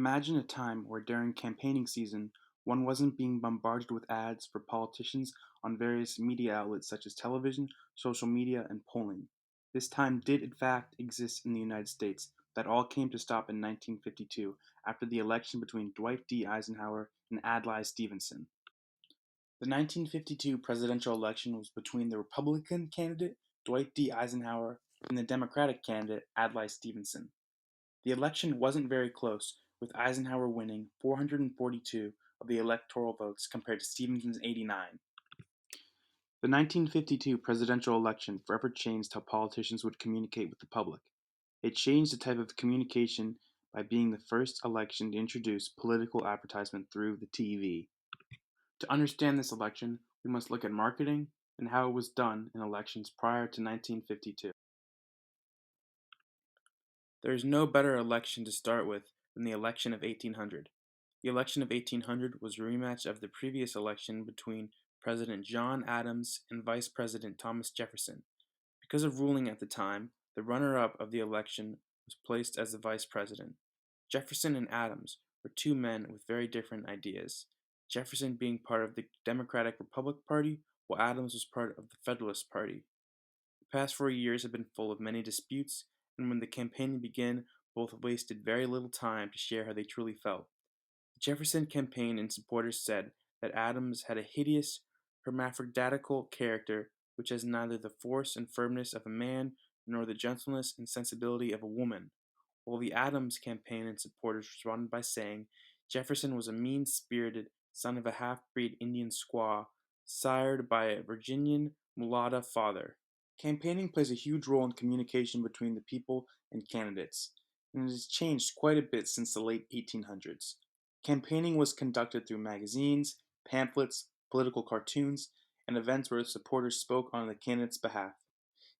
Imagine a time where during campaigning season, one wasn't being bombarded with ads for politicians on various media outlets such as television, social media, and polling. This time did in fact exist in the United States, that all came to stop in 1952 after the election between Dwight D. Eisenhower and Adlai Stevenson. The 1952 presidential election was between the Republican candidate, Dwight D. Eisenhower, and the Democratic candidate, Adlai Stevenson. The election wasn't very close, with Eisenhower winning 442 of the electoral votes compared to Stevenson's 89. The 1952 presidential election forever changed how politicians would communicate with the public. It changed the type of communication by being the first election to introduce political advertisement through the TV. To understand this election, we must look at marketing and how it was done in elections prior to 1952. There is no better election to start with than the election of 1800. The election of 1800 was a rematch of the previous election between President John Adams and Vice President Thomas Jefferson. Because of ruling at the time, the runner-up of the election was placed as the vice president. Jefferson and Adams were two men with very different ideas, Jefferson being part of the Democratic Republican Party, while Adams was part of the Federalist Party. The past 4 years have been full of many disputes, and when the campaign began, both wasted very little time to share how they truly felt. The Jefferson campaign and supporters said that Adams had a hideous, hermaphroditical character which has neither the force and firmness of a man nor the gentleness and sensibility of a woman, while the Adams campaign and supporters responded by saying Jefferson was a mean-spirited son of a half-breed Indian squaw, sired by a Virginian mulatta father. Campaigning plays a huge role in communication between the people and candidates, and it has changed quite a bit since the late 1800s. Campaigning was conducted through magazines, pamphlets, political cartoons, and events where supporters spoke on the candidate's behalf.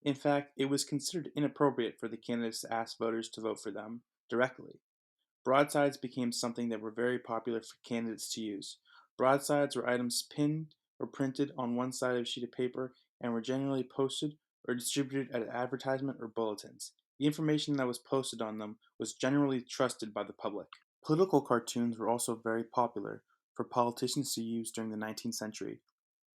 In fact, it was considered inappropriate for the candidates to ask voters to vote for them directly. Broadsides became something that were very popular for candidates to use. Broadsides were items pinned or printed on one side of a sheet of paper and were generally posted or distributed as advertisement or bulletins. The information that was posted on them was generally trusted by the public. Political cartoons were also very popular for politicians to use during the 19th century.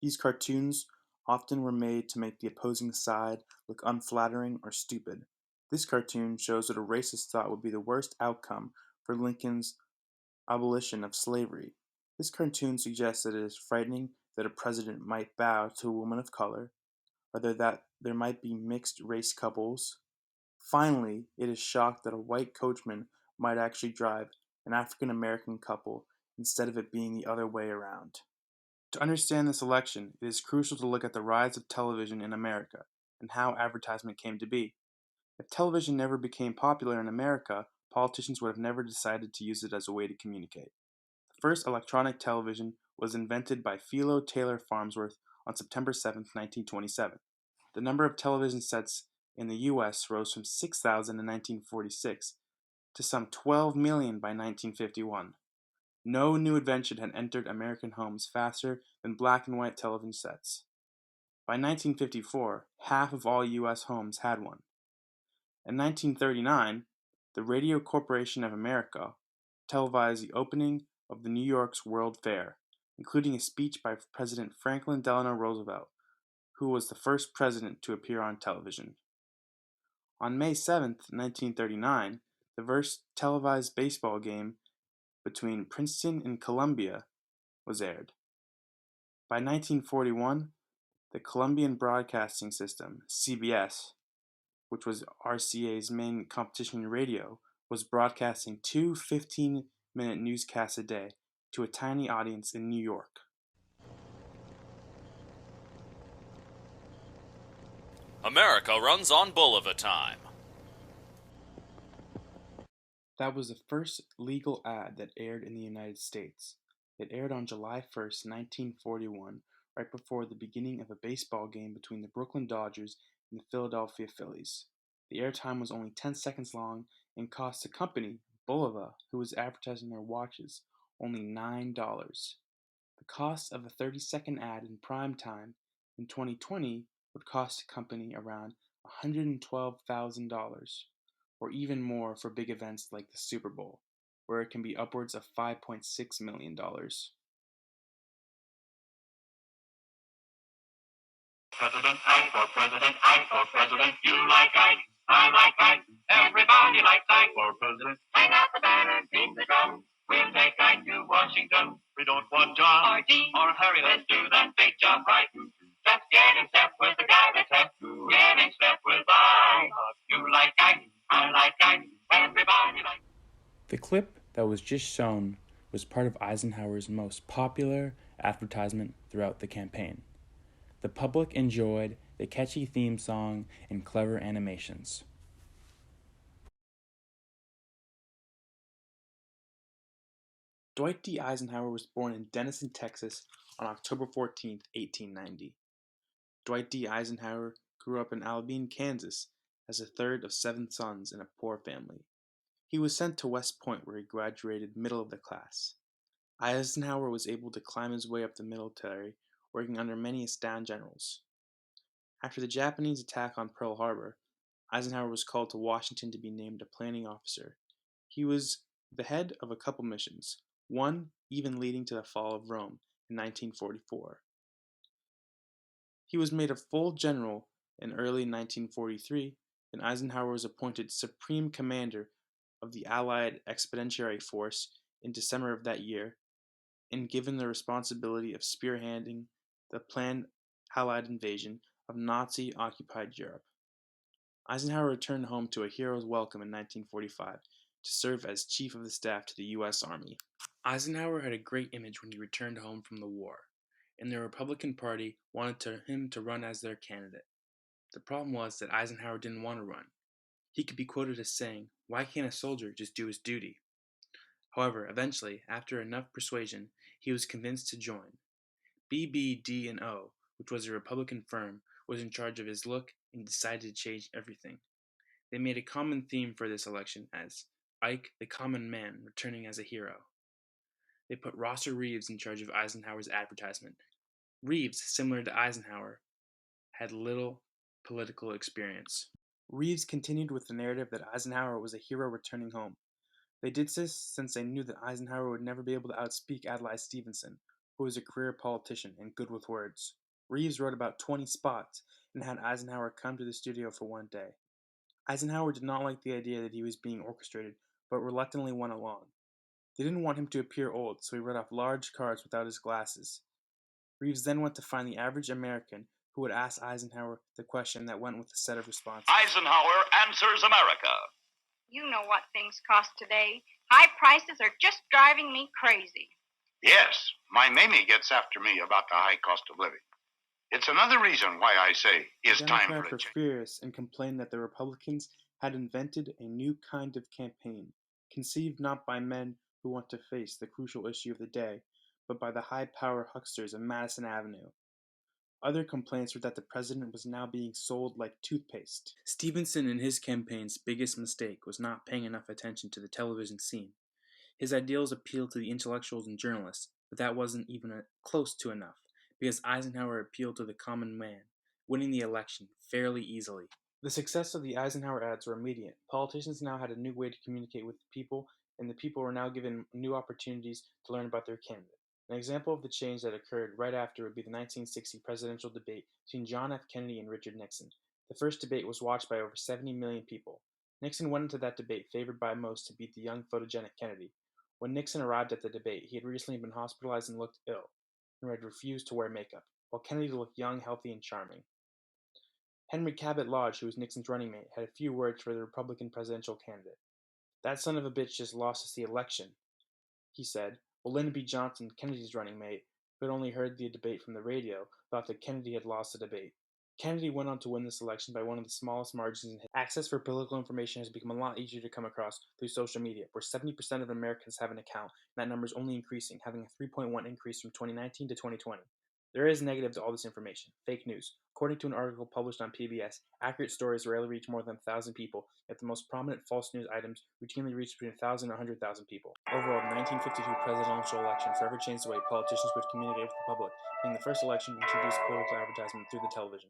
These cartoons often were made to make the opposing side look unflattering or stupid. This cartoon shows what a racist thought would be the worst outcome for Lincoln's abolition of slavery. This cartoon suggests that it is frightening that a president might bow to a woman of color, or that there might be mixed race couples. Finally, it is shocked that a white coachman might actually drive an African American couple instead of it being the other way around. To understand this election, it is crucial to look at the rise of television in America and how advertisement came to be. If television never became popular in America, politicians would have never decided to use it as a way to communicate. The first electronic television was invented by Philo Taylor Farnsworth on September 7, 1927. The number of television sets in the U.S. rose from 6,000 in 1946 to some 12 million by 1951. No new invention had entered American homes faster than black and white television sets. By 1954, half of all U.S. homes had one. In 1939, the Radio Corporation of America televised the opening of the New York's World Fair, including a speech by President Franklin Delano Roosevelt, who was the first president to appear on television. On May 7, 1939, the first televised baseball game between Princeton and Columbia was aired. By 1941, the Columbian Broadcasting System, CBS, which was RCA's main competition in radio, was broadcasting two 15-minute newscasts a day to a tiny audience in New York. America runs on Bulliver time. That was the first legal ad that aired in the United States. It aired on July 1, 1941, right before the beginning of a baseball game between the Brooklyn Dodgers and the Philadelphia Phillies. The airtime was only 10 seconds long and cost the company, Bulova, who was advertising their watches, only $9. The cost of a 30-second ad in prime time in 2020 would cost the company around $112,000, or even more for big events like the Super Bowl. where it can be upwards of $5.6 million. President, Ike for president, Ike for president. You like Ike, I like Ike. Everybody likes Ike for president. Hang out the banner, beat the drum. We'll take Ike to Washington. We don't want John or Dean or Harry. Let's do that big job right. Let's get in step with the guy that's up. Get in step with Ike. You like Ike, I like Ike. Everybody likes. The clip that was just shown was part of Eisenhower's most popular advertisement throughout the campaign. The public enjoyed the catchy theme song and clever animations. Dwight D. Eisenhower was born in Denison, Texas on October 14, 1890. Dwight D. Eisenhower grew up in Abilene, Kansas as the third of 7 sons in a poor family. He was sent to West Point where he graduated middle of the class. Eisenhower was able to climb his way up the military, working under many esteemed generals. After the Japanese attack on Pearl Harbor, Eisenhower was called to Washington to be named a planning officer. He was the head of a couple missions, one even leading to the fall of Rome in 1944. He was made a full general in early 1943, and Eisenhower was appointed Supreme Commander of the Allied Expeditionary Force in December of that year, and given the responsibility of spearheading the planned Allied invasion of Nazi-occupied Europe. Eisenhower returned home to a hero's welcome in 1945 to serve as Chief of the Staff to the U.S. Army. Eisenhower had a great image when he returned home from the war, and the Republican Party wanted him to run as their candidate. The problem was that Eisenhower didn't want to run. He could be quoted as saying, "Why can't a soldier just do his duty?" However, eventually, after enough persuasion, he was convinced to join. BBD&O, which was a Republican firm, was in charge of his look and decided to change everything. They made a common theme for this election as Ike, the common man, returning as a hero. They put Rosser Reeves in charge of Eisenhower's advertisement. Reeves, similar to Eisenhower, had little political experience. Reeves continued with the narrative that Eisenhower was a hero returning home. They did this since they knew that Eisenhower would never be able to outspeak Adlai Stevenson, who was a career politician and good with words. Reeves wrote about 20 spots and had Eisenhower come to the studio for one day. Eisenhower did not like the idea that he was being orchestrated, but reluctantly went along. They didn't want him to appear old, so he read off large cards without his glasses. Reeves then went to find the average American who would ask Eisenhower the question that went with a set of responses. Eisenhower answers America. You know what things cost today. High prices are just driving me crazy. Yes, my Mamie gets after me about the high cost of living. It's another reason why I say, it's The time Democrats for a were change. furious and complained that the Republicans had invented a new kind of campaign, conceived not by men who want to face the crucial issue of the day, but by the high-power hucksters of Madison Avenue. Other complaints were that the president was now being sold like toothpaste. Stevenson in his campaign's biggest mistake was not paying enough attention to the television scene. His ideals appealed to the intellectuals and journalists, but that wasn't even close to enough, because Eisenhower appealed to the common man, winning the election fairly easily. The success of the Eisenhower ads were immediate. Politicians now had a new way to communicate with the people, and the people were now given new opportunities to learn about their candidate. An example of the change that occurred right after would be the 1960 presidential debate between John F. Kennedy and Richard Nixon. The first debate was watched by over 70 million people. Nixon went into that debate favored by most to beat the young photogenic Kennedy. When Nixon arrived at the debate, he had recently been hospitalized and looked ill, and had refused to wear makeup, while Kennedy looked young, healthy, and charming. Henry Cabot Lodge, who was Nixon's running mate, had a few words for the Republican presidential candidate. "That son of a bitch just lost us the election," he said, while Lyndon B. Johnson, Kennedy's running mate, who had only heard the debate from the radio, thought that Kennedy had lost the debate. Kennedy went on to win this election by one of the smallest margins in history. Access for political information has become a lot easier to come across through social media, where 70% of Americans have an account, and that number is only increasing, having a 3.1 increase from 2019 to 2020. There is negative to all this information, fake news. According to an article published on PBS, accurate stories rarely reach more than 1,000 people, yet the most prominent false news items routinely reach between 1,000 and 100,000 people. Overall, the 1952 presidential election forever changed the way politicians would communicate with the public, being the first election to introduce political advertisement through the television.